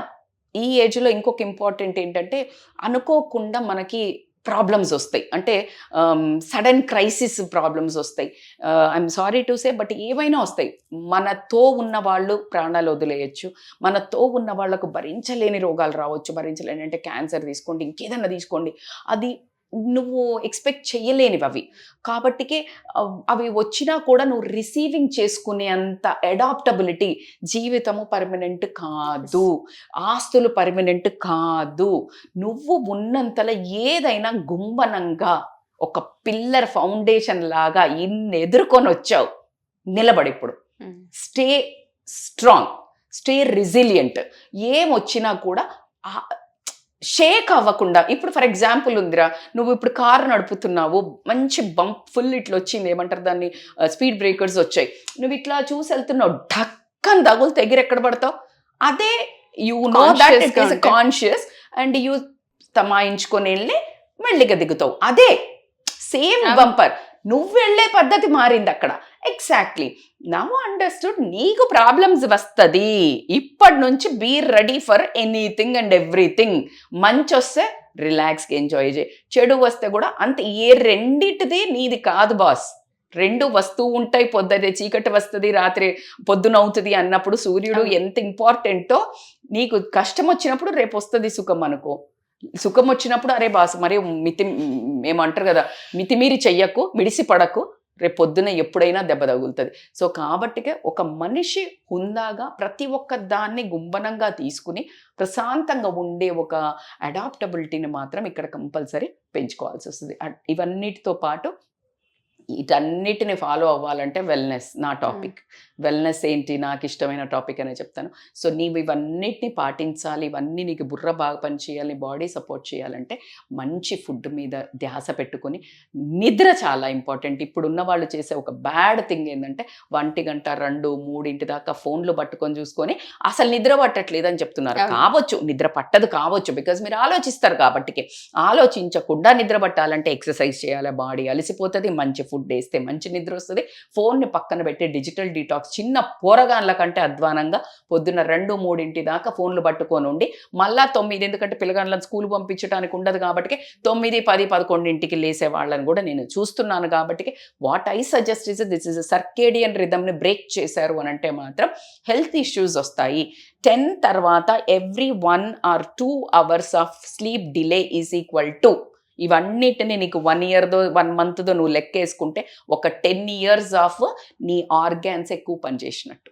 ఈ ఏజ్లో ఇంకొక ఇంపార్టెంట్ ఏంటంటే అనుకోకుండా మనకి ప్రాబ్లమ్స్ వస్తాయి, అంటే సడన్ క్రైసిస్ ప్రాబ్లమ్స్ వస్తాయి. I'm sorry to say, but ఏవైనా వస్తాయి. మనతో ఉన్న వాళ్ళు ప్రాణాలు వదిలేయచ్చు, మనతో ఉన్న వాళ్ళకు భరించలేని రోగాలు రావచ్చు. భరించలేని అంటే క్యాన్సర్ తీసుకోండి, ఇంకేదన్నా తీసుకోండి, అది నువ్వు ఎక్స్పెక్ట్ చేయలేనివి అవి. కాబట్టికే అవి వచ్చినా కూడా నువ్వు రిసీవింగ్ చేసుకునే అంత అడాప్టబిలిటీ. జీవితము పర్మనెంట్ కాదు, ఆస్తులు పర్మనెంట్ కాదు. నువ్వు ఉన్నంతలో ఏదైనా గుంబనంగా ఒక పిల్లర్ ఫౌండేషన్ లాగా ఇన్ని ఎదుర్కొని వచ్చావు, నిలబడి ఇప్పుడు స్టే స్ట్రాంగ్, స్టే రెసిలియంట్. ఏమొచ్చినా కూడా షేక్ అవ్వకుండా. ఇప్పుడు ఫర్ ఎగ్జాంపుల్ ఉందిరా, నువ్వు ఇప్పుడు కారు నడుపుతున్నావు, మంచి బంప్ ఫుల్ ఇట్లా వచ్చింది, ఏమంటారు దాన్ని, స్పీడ్ బ్రేకర్స్ వచ్చాయి, నువ్వు ఇట్లా చూసి వెళ్తున్నావు, ఢక్కని తగులు ఎక్కడ పడతావు. అదే you know that it is conscious and you తమాయించుకొని వెళ్ళి మెల్లిగా దిగుతావు. అదే సేమ్ బంపర్, నువ్వు వెళ్ళే పద్ధతి మారింది అక్కడ. Exactly now understood. నీకు ప్రాబ్లమ్స్ వస్తుంది, ఇప్పటి నుంచి be ready for anything and everything. మంచి వస్తే రిలాక్స్గా ఎంజాయ్ చేయి, చెడు వస్తే కూడా అంతే. ఏ రెండిటిది నీది కాదు బాస్, రెండు వస్తూ ఉంటాయి. పొద్దునే చీకటి వస్తుంది, రాత్రి పొద్దున అవుతుంది అన్నప్పుడు సూర్యుడు ఎంత ఇంపార్టెంటో, నీకు కష్టం వచ్చినప్పుడు రేపు వస్తుంది సుఖం అనుకో. సుఖం వచ్చినప్పుడు అరే బాస్ మరి ఏమంటారు కదా, మితిమీరి చెయ్యకు, మిడిసి పడకు, రేపు పొద్దున ఎప్పుడైనా దెబ్బ తగులుతుంది. సో కాబట్టికే ఒక మనిషి హుందాగా ప్రతి ఒక్క దాన్ని గుంబనంగా తీసుకుని ప్రశాంతంగా ఉండే ఒక అడాప్టబిలిటీని మాత్రం ఇక్కడ కంపల్సరీ పెంచుకోవాల్సి వస్తుంది. ఇవన్నిటితో పాటు వీటన్నిటిని ఫాలో అవ్వాలంటే వెల్నెస్ నా టాపిక్. వెల్నెస్ ఏంటి, నాకు ఇష్టమైన టాపిక్ అనే చెప్తాను. సో నీవు ఇవన్నిటిని పాటించాలి, ఇవన్నీ నీకు బుర్ర బాగా పనిచేయాలి, బాడీ సపోర్ట్ చేయాలంటే మంచి ఫుడ్ మీద ధ్యాస పెట్టుకొని, నిద్ర చాలా ఇంపార్టెంట్. ఇప్పుడున్న వాళ్ళు చేసే ఒక బ్యాడ్ థింగ్ ఏంటంటే 1 గంట 2, 3 దాకా ఫోన్లు పట్టుకొని చూసుకొని అసలు నిద్ర పట్టట్లేదని చెప్తున్నారు. కావచ్చు, నిద్ర పట్టదు కావచ్చు, బికాజ్ మీరు ఆలోచిస్తారు కాబట్టికి. ఆలోచించకుండా నిద్ర పట్టాలంటే ఎక్సర్సైజ్ చేయాలి, బాడీ అలసిపోతుంది, మంచి ఫుడ్ వేస్తే మంచి నిద్ర వస్తుంది. ఫోన్ని పక్కన పెట్టి డిజిటల్ డీటాక్స్, చిన్న పోరగాన్ల కంటే అధ్వానంగా పొద్దున్న 2, 3 దాకా ఫోన్లు పట్టుకొని ఉండి మళ్ళా 9, ఎందుకంటే పిల్లగాళ్ళని స్కూల్ పంపించడానికి ఉండదు కాబట్టి 9, 10, 11 లేసే వాళ్ళని కూడా నేను చూస్తున్నాను. కాబట్టి what I suggest is this is circadian రిథమ్ని బ్రేక్ చేశారు అని అంటే మాత్రం హెల్త్ ఇష్యూస్ వస్తాయి. 10 తర్వాత every 1 or 2 hours of sleep delay is equal to, ఇవన్నిటిని నీకు 1 yearదో 1 monthదో నువ్వు లెక్కేసుకుంటే ఒక 10 years ఆఫ్ నీ ఆర్గాన్స్ ఎక్కువ పనిచేసినట్టు.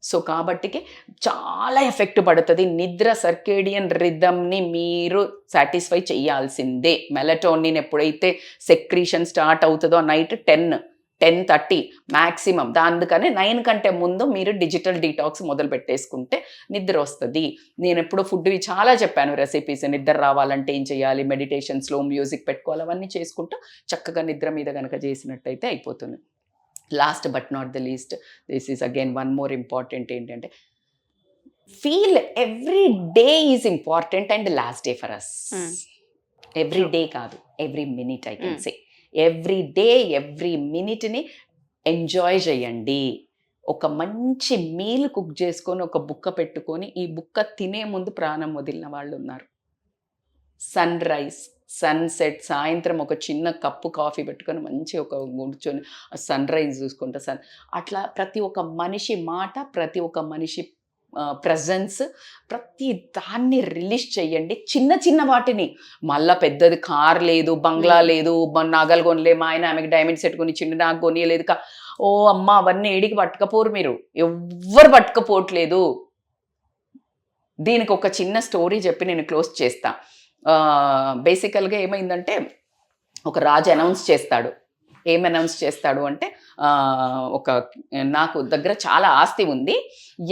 సో కాబట్టికి చాలా ఎఫెక్ట్ పడుతుంది. నిద్ర సర్కేడియన్ రిథమ్ని మీరు సాటిస్ఫై చేయాల్సిందే. మెలటోనిన్ ఎప్పుడైతే సెక్రీషన్ స్టార్ట్ అవుతుందో నైట్ 10-10:30 మ్యాక్సిమం, అందుకని 9 కంటే ముందు మీరు డిజిటల్ డీటాక్స్ మొదలు పెట్టేసుకుంటే నిద్ర వస్తుంది. నేను ఎప్పుడు ఫుడ్ చాలా చెప్పాను రెసిపీస్, నిద్ర రావాలంటే ఏం చేయాలి, మెడిటేషన్, స్లో మ్యూజిక్ పెట్టుకోవాలి, అవన్నీ చేసుకుంటూ చక్కగా నిద్ర మీద కనుక చేసినట్టయితే అయిపోతుంది. Last but not the least, this is again one more important ఏంటంటే feel every day is important and last day for us. Every day కాదు, every minute I can say. Every day every మినిట్ని enjoy చేయండి. ఒక మంచి meal cook చేసుకొని ఒక బుక్క పెట్టుకొని ఈ బుక్క తినే ముందు ప్రాణం వదిలిన వాళ్ళు ఉన్నారు. సన్ రైజ్, సన్సెట్, సాయంత్రం ఒక చిన్న కప్పు కాఫీ పెట్టుకొని మంచి ఒక కూర్చొని సన్ రైజ్ చూసుకుంటా అట్లా ప్రతి ఒక్క మనిషి మాట, ప్రతి ఒక్క మనిషి ప్రజెన్స్, ప్రతి దాన్ని రిలీజ్ చేయండి. చిన్న చిన్న వాటిని, మళ్ళీ పెద్దది కార్ లేదు, బంగ్లా లేదు, నగలు కొనలే, మా ఆయన ఆమెకి డైమండ్ సెట్ కొని చిన్న నాకు కొనియలేదు, ఓ అమ్మ అవన్నీ ఏడికి పట్టుకపోరు, మీరు ఎవ్వరు పట్టుకపోవట్లేదు. దీనికి ఒక చిన్న స్టోరీ చెప్పి నేను క్లోజ్ చేస్తా. బేసికల్గా ఏమైందంటే ఒక రాజు అనౌన్స్ చేస్తాడు. ఏం అనౌన్స్ చేస్తాడు అంటే నాకు దగ్గర చాలా ఆస్తి ఉంది,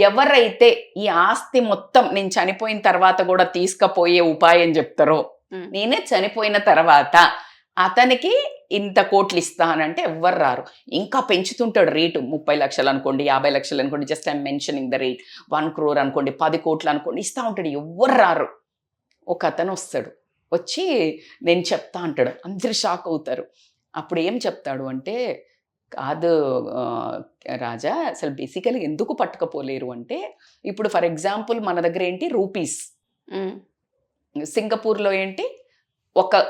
ఎవరైతే ఈ ఆస్తి మొత్తం నేను చనిపోయిన తర్వాత కూడా తీసుకుపోయే ఉపాయం చెప్తారో, నేనే చనిపోయిన తర్వాత అతనికి ఇంత కోట్లు ఇస్తానంటే ఎవ్వరు రారు. ఇంకా పెంచుతుంటాడు రేటు. 30 లక్షలు అనుకోండి, 50 లక్షలు అనుకోండి, just I'm mentioning the rate. 1 crore అనుకోండి, 10 కోట్లు అనుకోండి, ఇస్తా ఉంటాడు. ఎవ్వరు రారు. ఒక అతను వస్తాడు, వచ్చి నేను చెప్తా అంటాడు. అందరు షాక్ అవుతారు. అప్పుడు ఏం చెప్తాడు అంటే, కాదు రాజా, అసలు బేసికలీ ఎందుకు పట్టుకపోలేరు అంటే, ఇప్పుడు ఫర్ ఎగ్జాంపుల్ మన దగ్గర ఏంటి రూపీస్, సింగపూర్లో ఏంటి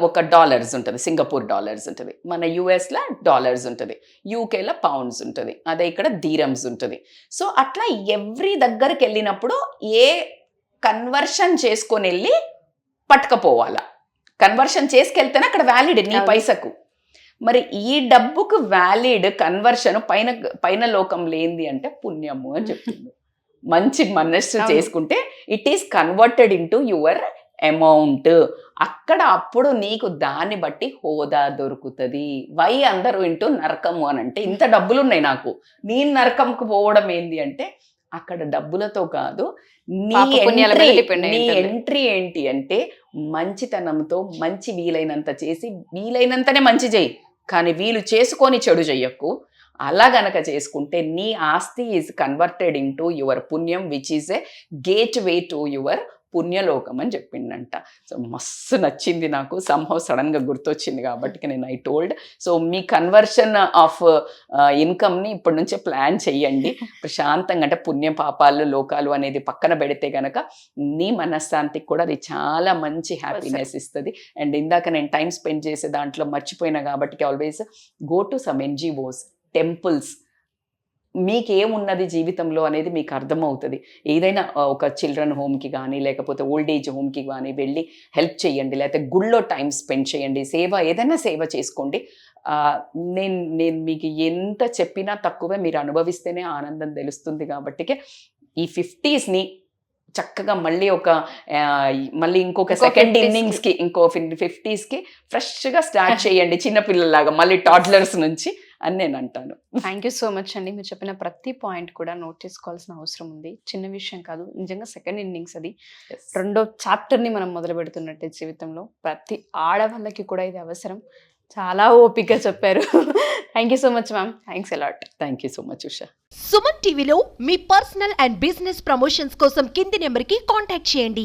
ఒక డాలర్స్ ఉంటుంది, సింగపూర్ డాలర్స్ ఉంటుంది, మన యుఎస్లో డాలర్స్ ఉంటుంది, యూకేలో పౌండ్స్ ఉంటుంది, అదే ఇక్కడ ధీరమ్స్ ఉంటుంది. సో అట్లా ఎవ్రీ దగ్గరికి వెళ్ళినప్పుడు ఏ కన్వర్షన్ చేసుకొని వెళ్ళి పట్టుకపోవాలా. కన్వర్షన్ చేసుకెళ్తేనే అక్కడ వ్యాలిడ్ నీ పైసకు. మరి ఈ డబ్బుకు వ్యాలిడ్ కన్వర్షన్ పైన లోకంలో ఏంది అంటే పుణ్యము అని చెప్తుంది. మంచి మనస్సు చేసుకుంటే it is converted into your amount. అక్కడ అప్పుడు నీకు దాన్ని బట్టి హోదా దొరుకుతుంది. వై అందరూ ఇంటూ నరకము అని అంటే, ఇంత డబ్బులు ఉన్నాయి నాకు, నేను నరకంకు పోవడం ఏంది అంటే, అక్కడ డబ్బులతో కాదు, నీ ఎంట్రీ ఏంటి అంటే మంచితనంతో మంచి వీలైనంత చేసి వీలైనంతనే మంచి చేయి, కానీ వీలు చేసుకొని చెడు చెయ్యకు. అలా గనక చేసుకుంటే నీ ఆస్తి is converted into your punyam, which is a gateway to your punyalokam అని చెప్పిండంట. సో మస్తు నచ్చింది నాకు, సంహౌ సడన్గా గుర్తొచ్చింది కాబట్టి నేను ఐ టోల్డ్. సో మీ కన్వర్షన్ ఆఫ్ ఇన్కమ్ని ఇప్పటి నుంచే ప్లాన్ చెయ్యండి ప్రశాంతంగా. అంటే పుణ్యం పాపాలు లోకాలు అనేది పక్కన పెడితే కనుక నీ మనశ్శాంతికి కూడా అది చాలా మంచి హ్యాపీనెస్ ఇస్తుంది. అండ్ ఇందాక నేను టైం స్పెండ్ చేసే దాంట్లో మర్చిపోయినా కాబట్టి always go to some NGOs, temples. మీకేమున్నది జీవితంలో అనేది మీకు అర్థమవుతుంది. ఏదైనా ఒక చిల్డ్రన్ హోమ్కి కానీ లేకపోతే ఓల్డ్ ఏజ్ హోమ్కి కానీ వెళ్ళి హెల్ప్ చేయండి, లేకపోతే గుళ్ళో టైం స్పెండ్ చేయండి, సేవ ఏదైనా సేవ చేసుకోండి. నేను మీకు ఎంత చెప్పినా తక్కువే, మీరు అనుభవిస్తేనే ఆనందం తెలుస్తుంది. కాబట్టి ఈ 50స్ని చక్కగా మళ్ళీ ఇంకొక సెకండ్ ఇన్నింగ్స్కి, ఇంకో 50స్కి ఫ్రెష్గా స్టార్ట్ చేయండి చిన్నపిల్లలాగా, మళ్ళీ టాడ్లర్స్ నుంచి అని నేను అంటాను. థ్యాంక్ యూ సో మచ్ అండి. మీరు చెప్పిన ప్రతి పాయింట్ కూడా నోట్ చేసుకోవాల్సిన అవసరం ఉంది. చిన్న విషయం కాదు, నిజంగా సెకండ్ ఇన్నింగ్స్ అది. రెండో చాప్టర్ని మనం మొదలు పెడుతున్నట్టే జీవితంలో. ప్రతి ఆడవాళ్ళకి కూడా ఇది అవసరం. చాలా ఓపిక చెప్పారు. Thank you so much ma'am. Thanks a lot. Thank you so much Usha. Suman టీవీలో మీ పర్సనల్ అండ్ బిజినెస్ ప్రమోషన్స్ కోసం కింది నెంబర్కి కాంటాక్ట్ చేయండి.